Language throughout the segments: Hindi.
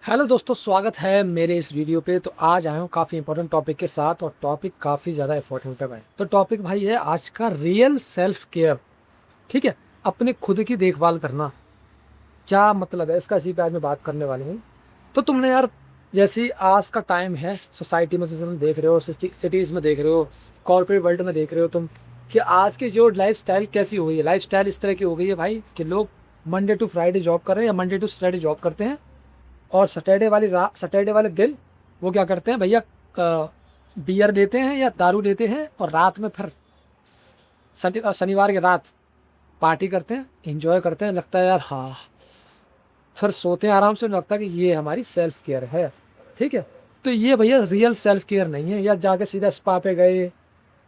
हेलो दोस्तों, स्वागत है मेरे इस वीडियो पे। तो आज आया हूँ काफ़ी इंपॉर्टेंट टॉपिक के साथ, और टॉपिक काफ़ी ज़्यादा इंपॉर्टेंट है भाई। तो टॉपिक भाई है आज का रियल सेल्फ केयर। ठीक है, अपने खुद की देखभाल करना क्या मतलब है इसका, इसी पे आज मैं बात करने वाली हूँ। तो तुमने यार, जैसे आज का टाइम है सोसाइटी में, जैसे तुम देख रहे हो, सिटीज़ में देख रहे हो, कॉर्पोरेट वर्ल्ड में देख रहे हो तुम, कि आज की जो लाइफ स्टाइल कैसी हो गई है। लाइफ स्टाइल इस तरह की हो गई है भाई कि लोग मंडे टू फ्राइडे जॉब कर रहे हैं या मंडे टू सैटरडे जॉब करते हैं, और सैटरडे वाले दिन वो क्या करते हैं भैया, बियर लेते हैं या दारू लेते हैं, और रात में फिर शनिवार की रात पार्टी करते हैं, एंजॉय करते हैं। लगता है यार हाँ, फिर सोते हैं आराम से, उन्हें लगता है कि ये हमारी सेल्फ केयर है। ठीक है, तो ये भैया रियल सेल्फ केयर नहीं है। या जाके सीधा स्पा पे गए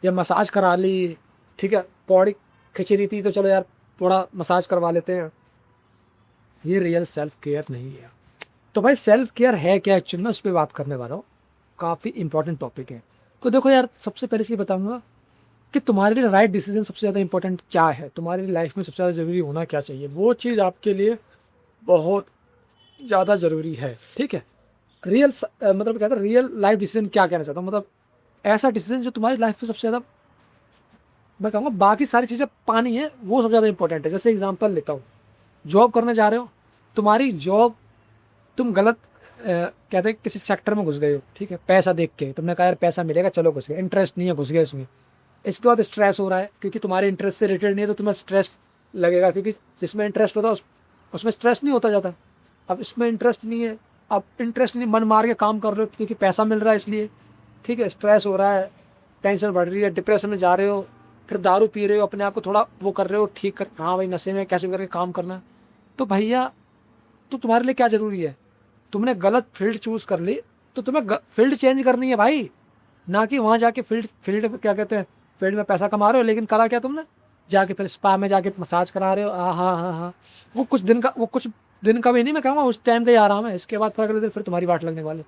या मसाज करा ली, ठीक है, बॉडी खिंच रही थी तो चलो यार थोड़ा मसाज करवा लेते हैं, ये रियल सेल्फ केयर नहीं है। तो भाई सेल्फ केयर है क्या एक्चुअली, मैं उस पर बात करने वाला हूँ। काफ़ी इंपॉर्टेंट टॉपिक है। तो देखो यार, सबसे पहले चीज़ बताऊंगा कि तुम्हारे लिए राइट डिसीजन सबसे ज़्यादा इंपॉर्टेंट क्या है, तुम्हारी लाइफ में सबसे ज़्यादा ज़रूरी होना क्या चाहिए, वो चीज़ आपके लिए बहुत ज़्यादा ज़रूरी है। ठीक है, मतलब कहते हैं रियल लाइफ डिसीजन क्या कहना चाहता हूँ, मतलब ऐसा डिसीजन जो तुम्हारी लाइफ में सबसे ज़्यादा, मैं कहूँगा बाकी सारी चीज़ें पानी है, वो सबसे ज़्यादा इंपॉर्टेंट है। जैसे एग्जाम्पल लेता हूँ, जॉब करने जा रहे हो, तुम्हारी जॉब, तुम गलत कहते हैं किसी सेक्टर में घुस गए हो, ठीक है, पैसा देख के तुमने कहा यार पैसा मिलेगा, चलो घुस गए, इंटरेस्ट नहीं है, घुस गए उसमें। इसके बाद स्ट्रेस हो रहा है क्योंकि तुम्हारे इंटरेस्ट से रिलेटेड नहीं है, तो तुम्हें स्ट्रेस लगेगा, क्योंकि जिसमें इंटरेस्ट होता है उसमें स्ट्रेस नहीं होता जाता। अब इसमें इंटरेस्ट नहीं है, अब इंटरेस्ट नहीं, मन मार के काम कर रहे हो क्योंकि पैसा मिल रहा है इसलिए, ठीक है, स्ट्रेस हो रहा है, टेंशन बढ़ रही है, डिप्रेशन में जा रहे हो, फिर दारू पी रहे हो, अपने आप को थोड़ा वो कर रहे हो ठीक कर, हाँ भाई नशे में कैसे भी करके काम करना है। तो भैया, तो तुम्हारे लिए क्या ज़रूरी है, तुमने गलत फील्ड चूज कर ली, तो तुम्हें फील्ड चेंज करनी है भाई। ना कि वहाँ जाके फील्ड फील्ड क्या कहते हैं, फील्ड में पैसा कमा रहे हो, लेकिन करा क्या तुमने, जाके फिर स्पा में जाके मसाज करा रहे हो। हाँ हाँ हाँ हाँ, वो कुछ दिन का भी नहीं, मैं कहूँगा उस टाइम का ही आराम है, इसके बाद फिर अगले दिन फिर तुम्हारी वाट लगने वाली।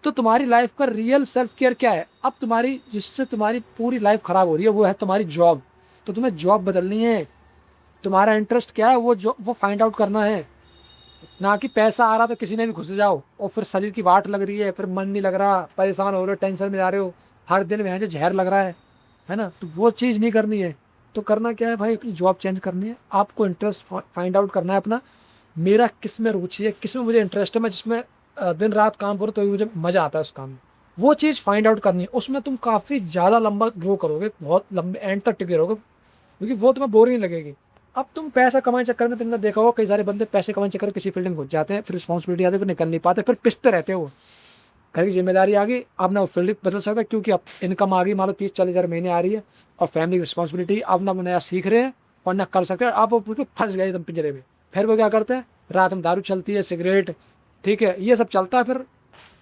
तो तुम्हारी लाइफ का रियल सेल्फ केयर क्या है अब तुम्हारी, जिससे तुम्हारी पूरी लाइफ खराब हो रही है, वो है तुम्हारी जॉब। तो तुम्हें जॉब बदलनी है, तुम्हारा इंटरेस्ट क्या है वो फाइंड आउट करना है। ना कि पैसा आ रहा तो किसी में भी घुस जाओ, और फिर शरीर की वाट लग रही है, फिर मन नहीं लग रहा, परेशान हो रहे हो, टेंशन में जा रहे हो, हर दिन वहाँ जो जहर लग रहा है ना, तो वो चीज़ नहीं करनी है। तो करना क्या है भाई, अपनी जॉब चेंज करनी है, आपको इंटरेस्ट फाइंड आउट करना है अपना, मेरा किस में रुचि है, किस में मुझे इंटरेस्ट है, मैं जिसमें दिन रात काम करूँ तो भी मुझे मज़ा आता है उस काम में, वो चीज़ फाइंड आउट करनी है। उसमें तुम काफ़ी ज़्यादा लंबा ग्रो करोगे, बहुत लंबे एंड तक टिके रहोगे, क्योंकि वो तुम्हें बोरिंग नहीं लगेगी। अब तुम पैसा कमाने चक्कर में, तुमने देखा होगा कई सारे बंदे पैसे कमाने चक्कर में किसी फील्ड में घुस जाते हैं, फिर रिस्पॉन्सिबिलिटी आती है, फिर निकल नहीं पाते, फिर पिसते रहते हो। घर की जिम्मेदारी आ गई, अब ना वो फील्ड बदल सकता, क्योंकि अब इनकम आ गई, मान लो 30-40 हज़ार महीने आ रही है, और फैमिली की रिस्पॉन्सिबिलिटी, अब ना वो नया सीख रहे हैं और ना कर सकते हैं, अब वो बिल्कुल फंस गए एकदम पिंजरे में। फिर वो क्या करते हैं, रात में दारू चलती है, सिगरेट, ठीक है, ये सब चलता है, फिर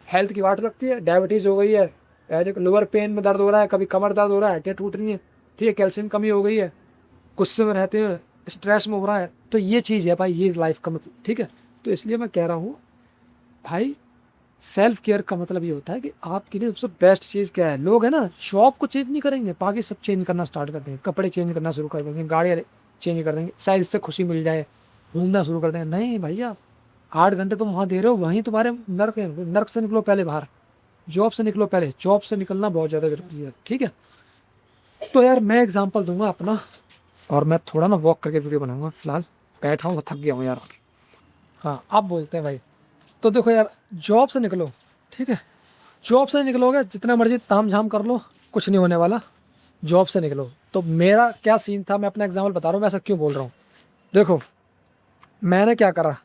हेल्थ की वाट लगती है, डायबिटीज़ हो गई है, लोअर पेन में दर्द हो रहा है, कभी कमर दर्द हो रहा है, हड्डियाँ टूट रही हैं, ठीक है, कैल्शियम कमी हो गई है, गुस्से में रहते हैं, स्ट्रेस में हो रहा है। तो ये चीज़ है भाई, ये लाइफ का मतलब, ठीक है। तो इसलिए मैं कह रहा हूँ भाई, सेल्फ केयर का मतलब ये होता है कि आपके लिए सबसे बेस्ट चीज़ क्या है। लोग है ना, जॉब को चेंज नहीं करेंगे, बाकी सब चेंज करना स्टार्ट कर देंगे, कपड़े चेंज करना शुरू कर देंगे, गाड़ियाँ चेंज कर देंगे, शायद इससे खुशी मिल जाए, घूमना शुरू कर देंगे। नहीं भैया, 8 घंटे तुम वहाँ दे रहे हो, वहीं तुम्हारे नर्क है, नर्क से निकलो पहले बाहर, जॉब से निकलो पहले, जॉब से निकलना बहुत ज़्यादा जरूरी है, ठीक है। तो यार मैं एग्जांपल दूंगा अपना, और मैं थोड़ा ना वॉक करके वीडियो बनाऊंगा, फिलहाल बैठा हूँ, थक गया हूँ यार। हाँ, आप बोलते हैं भाई। तो देखो यार, जॉब से निकलो, ठीक है, जॉब से निकलोगे जितना मर्जी ताम झाम कर लो, कुछ नहीं होने वाला, जॉब से निकलो। तो मेरा क्या सीन था, मैं अपना एग्जाम्पल बता रहा हूँ, मैं ऐसा क्यों बोल रहा हूँ। देखो, मैंने क्या करा,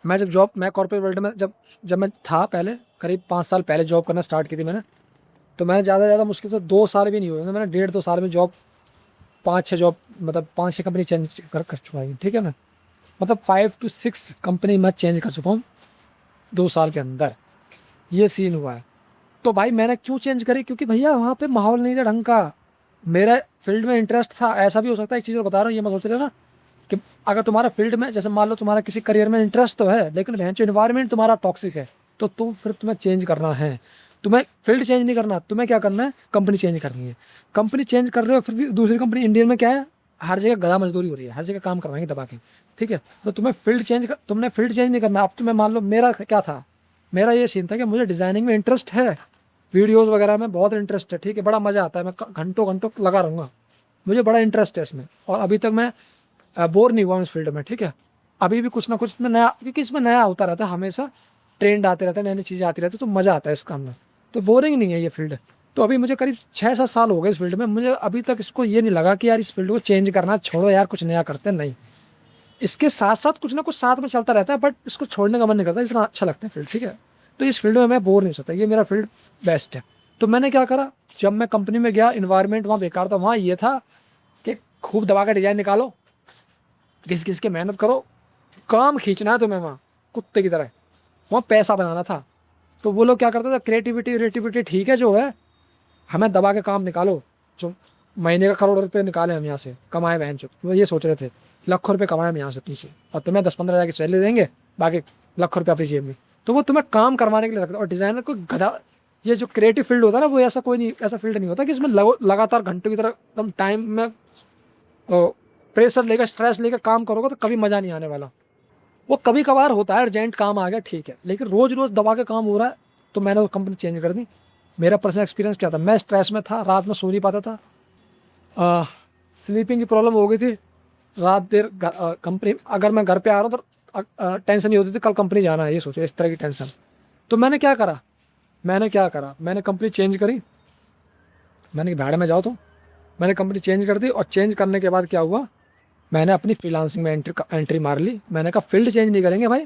मैं कॉर्पोरेट वर्ल्ड में जब जब मैं था पहले, करीब 5 साल पहले जॉब करना स्टार्ट की थी मैंने। तो मैंने ज़्यादा से ज़्यादा मुश्किल से 2 साल भी नहीं हुए, मैंने 1.5-2 साल में जॉब, 5-6 जॉब, मतलब 5-6 कंपनी चेंज कर चुका हूँ, ठीक है ना, मतलब 5 to 6 कंपनी मैं चेंज कर चुका हूँ 2 साल के अंदर, ये सीन हुआ है। तो भाई मैंने क्यों चेंज करी, क्योंकि भैया वहाँ पे माहौल नहीं था ढंग का, मेरा फील्ड में इंटरेस्ट था। ऐसा भी हो सकता है, एक चीज़ और बता रहा हूँ, ये मैं सोच रहा ना, कि अगर तुम्हारा फील्ड में, जैसे मान लो तुम्हारा किसी करियर में इंटरेस्ट तो है, लेकिन वहाँ जो इन्वायरमेंट तुम्हारा टॉक्सिक है, तो फिर तुम्हें चेंज करना है। तुम्हें फील्ड चेंज नहीं करना, तुम्हें क्या करना है, कंपनी चेंज करनी है। कंपनी चेंज कर रहे हो, फिर भी दूसरी कंपनी, इंडियन में क्या है, हर जगह गधा मजदूरी हो रही है, हर जगह काम करवाएंगे दबा के, ठीक है। तो तुमने फील्ड चेंज नहीं करना। अब तुम्हें मान लो, मेरा क्या था, मेरा ये सीन था कि मुझे डिज़ाइनिंग में इंटरेस्ट है, वीडियोज़ वगैरह में बहुत इंटरेस्ट है, ठीक है, बड़ा मज़ा आता है, मैं घंटों घंटों लगा रहूँगा, मुझे बड़ा इंटरेस्ट है इसमें, और अभी तक मैं बोर नहीं हुआ हूँ इस फील्ड में, ठीक है। अभी भी कुछ ना कुछ में नया, क्योंकि इसमें नया होता रहता है, हमेशा ट्रेंड आते रहते हैं, नई नई चीज़ें आती रहती है, तो मज़ा आता है इस काम में, तो बोरिंग नहीं है ये फील्ड। तो अभी मुझे करीब 6-7 साल हो गए इस फील्ड में, मुझे अभी तक इसको ये नहीं लगा कि यार इस फील्ड को चेंज करना, छोड़ो यार कुछ नया करते हैं, नहीं, इसके साथ साथ कुछ ना कुछ साथ में चलता रहता है, बट इसको छोड़ने का मन नहीं करता, इतना अच्छा लगता है फील्ड, ठीक है। तो इस फील्ड में मैं बोर नहीं हो सकता, ये मेरा फील्ड बेस्ट है। तो मैंने क्या करा, जब मैं कंपनी में गया, इन्वायरमेंट वहाँ बेकार था, वहाँ ये था कि खूब दबा के डिज़ाइन निकालो, घिस घिस के मेहनत करो, काम खींचना है तुम्हें वहाँ कुत्ते की तरह, वहाँ पैसा बनाना था। तो वो लोग क्या करते थे, क्रिएटिविटी ठीक है जो है, हमें दबा के काम निकालो, जो महीने का करोड़ रुपये निकाले हम यहाँ से, कमाए बहन चो, वो ये सोच रहे थे, लाखों रुपये कमाए हम यहाँ से तुमसे, और तुम्हें 10-15 हज़ार की सैलरी देंगे, बाकी लाखों रुपये अपनी जेब में। तो वो तुम्हें काम करवाने के लिए रखते। और डिज़ाइनर को गधा, ये जो क्रिएटिव फील्ड होता है ना, वो ऐसा कोई नहीं, ऐसा फील्ड नहीं होता कि इसमें लगातार घंटों की तरह एकदम टाइम में प्रेशर लेकर, स्ट्रेस लेकर काम करोगे तो कभी मज़ा नहीं आने वाला। वो कभी कभार होता है, अर्जेंट काम आ गया ठीक है, लेकिन रोज़ रोज़ दबा के काम हो रहा है, तो मैंने वो कंपनी चेंज कर दी। मेरा पर्सनल एक्सपीरियंस क्या था, मैं स्ट्रेस में था, रात में सो नहीं पाता था, स्लीपिंग की प्रॉब्लम हो गई थी, रात देर कंपनी, अगर मैं घर पे आ रहा हूँ तो टेंशन ही होती थी, कल कंपनी जाना है, ये सोचो, इस तरह की टेंशन। तो मैंने कंपनी चेंज करी, मैंने भाड़े में जाओ, तो मैंने कंपनी चेंज कर दी, और चेंज करने के बाद क्या हुआ, मैंने अपनी फ्रीलांसिंग में एंट्री मार ली। मैंने कहा फील्ड चेंज नहीं करेंगे भाई,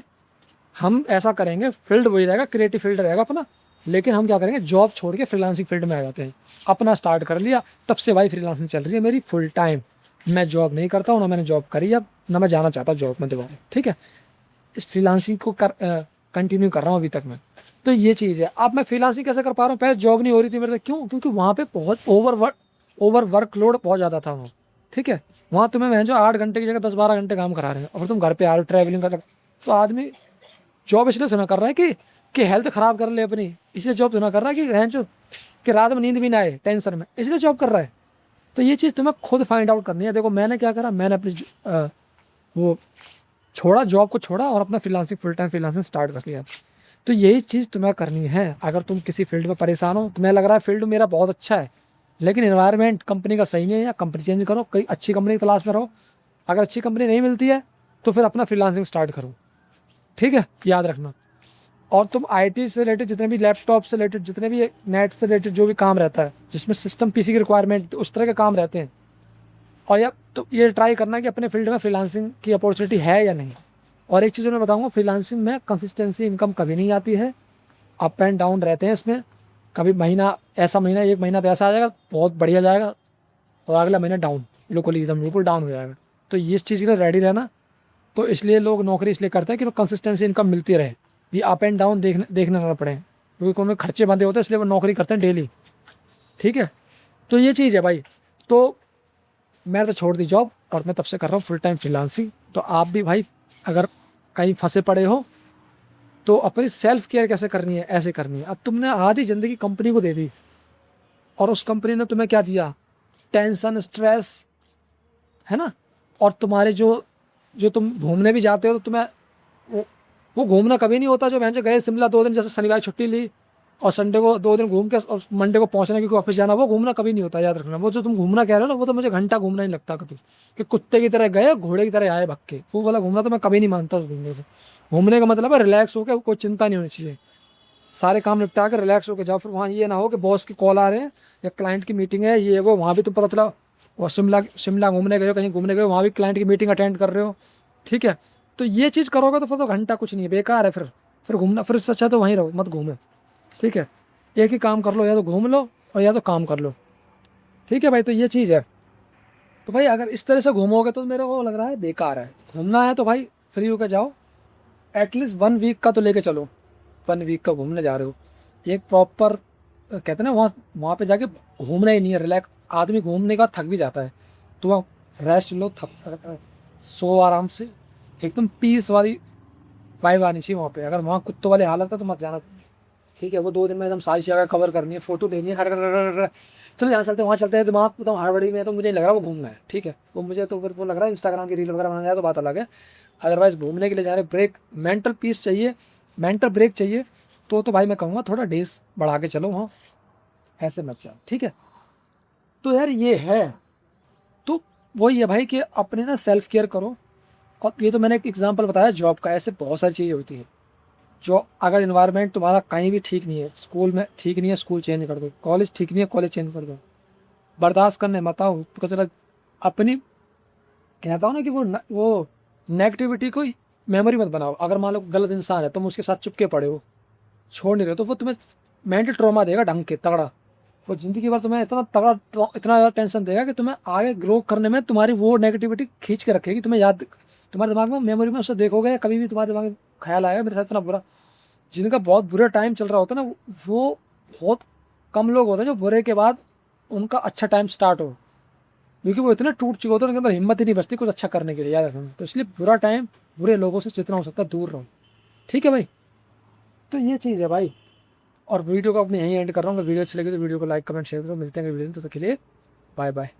हम ऐसा करेंगे, फील्ड वही रहेगा, क्रिएटिव फील्ड रहेगा अपना, लेकिन हम क्या करेंगे, जॉब छोड़ के फ्रीलांसिंग फील्ड में आ जाते हैं। अपना स्टार्ट कर लिया, तब से भाई फ्रीलांसिंग चल रही है मेरी फुल टाइम। मैं जॉब नहीं करता हूँ, ना मैंने जॉब करी, अब ना मैं जाना चाहता जॉब में दोबारा, ठीक है। इस फ्रीलांसिंग को कंटिन्यू कर रहा हूँ अभी तक मैं। तो ये चीज़ है। अब मैं फ्रीलांसिंग कैसे कर पा रहा हूँ, पहले जॉब नहीं हो रही थी मेरे से, क्यों, क्योंकि वहाँ पे बहुत ओवर वर्कलोड बहुत ज़्यादा था वहाँ, ठीक है। वहाँ तुम्हें मैं जो 8 घंटे की जगह 10-12 घंटे काम करा रहे हैं, और फिर तुम घर पे आ रहे हो ट्रैवलिंग कर, तो आदमी जॉब इसलिए सुना कर रहा है कि हेल्थ ख़राब कर ले अपनी, इसलिए जॉब सुना कर रहा है कि रहन जो, कि रात में नींद भी ना आए टेंशन में, इसलिए जॉब कर रहा है। तो ये चीज़ तुम्हें खुद फाइंड आउट करनी है। देखो मैंने क्या करा, मैंने अपनी वो छोड़ा, जॉब को छोड़ा, और अपना freelancing, full time freelancing start कर लिया। तो यही चीज़ तुम्हें करनी है। अगर तुम किसी फील्ड में परेशान हो, तुम्हें लग रहा है फील्ड मेरा बहुत अच्छा है, लेकिन इन्वायरमेंट कंपनी का सही नहीं है, या कंपनी चेंज करो, कई अच्छी कंपनी की तलाश में रहो। अगर अच्छी कंपनी नहीं मिलती है तो फिर अपना फ्रीलांसिंग स्टार्ट करो, ठीक है, याद रखना। और तुम आईटी से रिलेटेड जितने भी, लैपटॉप से रिलेटेड जितने भी, नेट से रिलेटेड जो भी काम रहता है, जिसमें सिस्टम पीसी की रिक्वायरमेंट, उस तरह के काम रहते हैं, और या तो ये ट्राई करना कि अपने फील्ड में फ्रीलांसिंग की अपॉर्चुनिटी है या नहीं। और एक चीज़ मैं बताऊंगा, फ्रीलांसिंग में कंसिस्टेंसी इनकम कभी नहीं आती है, अप एंड डाउन रहते हैं इसमें। कभी महीना ऐसा, महीना एक महीना तो ऐसा आ जाएगा बहुत बढ़िया जाएगा, और अगला महीना डाउन, बिल्कुल एकदम बिल्कुल डाउन हो जाएगा। तो ये इस चीज़ के लिए रेडी रहना। तो इसलिए लोग नौकरी इसलिए करते हैं कि वो कंसिस्टेंसी इनकम मिलती रहे, ये अप एंड डाउन देखना ना पड़े, क्योंकि उनमें खर्चे बंधे होते हैं, इसलिए वो नौकरी करते हैं डेली, ठीक है। तो ये चीज़ है भाई। तो मैं तो छोड़ दी जॉब, और मैं तब से कर रहा हूँ फुल टाइम फ्रीलांसिंग। तो आप भी भाई अगर कहीं फंसे पड़े हो, तो अपनी सेल्फ केयर कैसे करनी है, ऐसे करनी है। अब तुमने आधी ज़िंदगी कंपनी को दे दी, और उस कंपनी ने तुम्हें क्या दिया, टेंशन, स्ट्रेस, है ना। और तुम्हारे जो जो तुम घूमने भी जाते हो, तो तुम्हें वो घूमना कभी नहीं होता। जो बहन जो गए शिमला 2 दिन, जैसे शनिवार छुट्टी ली और संडे को 2 दिन घूम के और मंडे को पहुंचना क्योंकि ऑफिस जाना, वो घूमना कभी नहीं होता, याद रखना। वो जो तुम घूमना कह रहे हो ना, वो तो मुझे घंटा घूमना नहीं लगता कभी, कि कुत्ते की तरह गए घोड़े की तरह आए भग के, वो वाला घूमना तो मैं कभी नहीं मानता उस घूमने से। घूमने का मतलब है रिलैक्स होकर, कोई चिंता नहीं होनी चाहिए, सारे काम निपटा कर रिलैक्स होकर जाओ। फिर वहाँ ये ना हो कि बॉस की कॉल आ रहे हैं या क्लाइंट की मीटिंग है, ये वो, वहाँ भी तुम पता चला और शिमला घूमने गए हो, कहीं घूमने गए हो, वहाँ भी क्लाइंट की मीटिंग अटेंड कर रहे हो, ठीक है। तो ये चीज़ करोगे तो फिर तो घंटा कुछ नहीं है, बेकार है। फिर घूमना, फिर इससे अच्छा तो वहीं रहो, मत घूमे, ठीक है। एक ही काम कर लो, या तो घूम लो और या तो काम कर लो, ठीक है भाई। तो ये चीज़ है। तो भाई अगर इस तरह से घूमोगे तो मेरे को लग रहा है बेकार है। घूमना है तो भाई फ्री होकर जाओ, एटलीस्ट 1 वीक का तो लेके चलो। 1 वीक का घूमने जा रहे हो, एक प्रॉपर, कहते हैं ना, वहाँ वहाँ पे जाके घूमना ही नहीं है, रिलैक्स। आदमी घूमने का थक भी जाता है, तो वहाँ रेस्ट लो, सो आराम से, एकदम पीस वाली वाइब आनी चाहिए वहाँ पे। अगर वहाँ कुत्तों वाली हालत है तो मत जाना, ठीक है। वो 2 दिन में एकदम सारी जगह कवर करनी है, फोटो लेनी है, चलो यहाँ चलते हैं, वहाँ चलते हैं, दिमाग एकदम हड़बड़ी में, तो मुझे नहीं लग रहा वो घूमना है, ठीक है। वो मुझे तो फिर वो लग रहा है इंस्टाग्राम की रील वगैरह बनाना है तो बात अलग है। अदरवाइज घूमने के लिए जा रहे, ब्रेक, मेंटल पीस चाहिए, मेंटल ब्रेक चाहिए, तो भाई मैं कहूँगा थोड़ा डेज बढ़ा के चलो, हाँ ऐसे मत जाओ, ठीक है। तो यार ये है, तो वही है भाई कि अपने ना सेल्फ केयर करो। और ये तो मैंने एक एग्जांपल बताया जॉब का, ऐसे बहुत सारी चीज़ें होती हैं। जो अगर इन्वायरमेंट तुम्हारा कहीं भी ठीक नहीं है, स्कूल में ठीक नहीं है स्कूल चेंज कर दो, कॉलेज ठीक नहीं है कॉलेज चेंज कर दो, बर्दाश्त करने मत आओ। तो चलो अपनी, कहता हूँ ना कि वो नेगेटिविटी को मेमोरी मत बनाओ। अगर मान लो गलत इंसान है, तुम उसके साथ चुपके पड़े हो, छोड़ नहीं रहे, तो वो तुम्हें मेंटल ट्रॉमा देगा ढंग के तगड़ा। वो जिंदगी भर तुम्हें इतना तगड़ा इतना ज़्यादा टेंशन देगा कि तुम्हें आगे ग्रो करने में तुम्हारी वो नेगेटिविटी खींच के रखेगी। तुम्हें याद, तुम्हारे दिमाग में मेमोरी में उससे देखोगे, कभी भी तुम्हारे दिमाग में ख्याल आएगा मेरे साथ इतना बुरा। जिनका बहुत बुरा टाइम चल रहा होता है ना, वो बहुत कम लोग होते हैं जो बुरे के बाद उनका अच्छा टाइम स्टार्ट हो, क्योंकि वो इतने टूट चुके होते हैं, उनके अंदर हिम्मत ही नहीं बचती कुछ अच्छा करने के लिए, याद रखना। तो इसलिए बुरा टाइम, बुरे लोगों से जितना हो सकता है दूर रहो, ठीक है भाई। तो ये चीज़ है भाई। और वीडियो को अपने यहीं एंड कर रहा हूँ। अगर वीडियो अच्छी लगी तो वीडियो को लाइक कमेंट शेयर करो। मिलते हैं अगली वीडियो में, तो तब तक के लिए बाय बाय।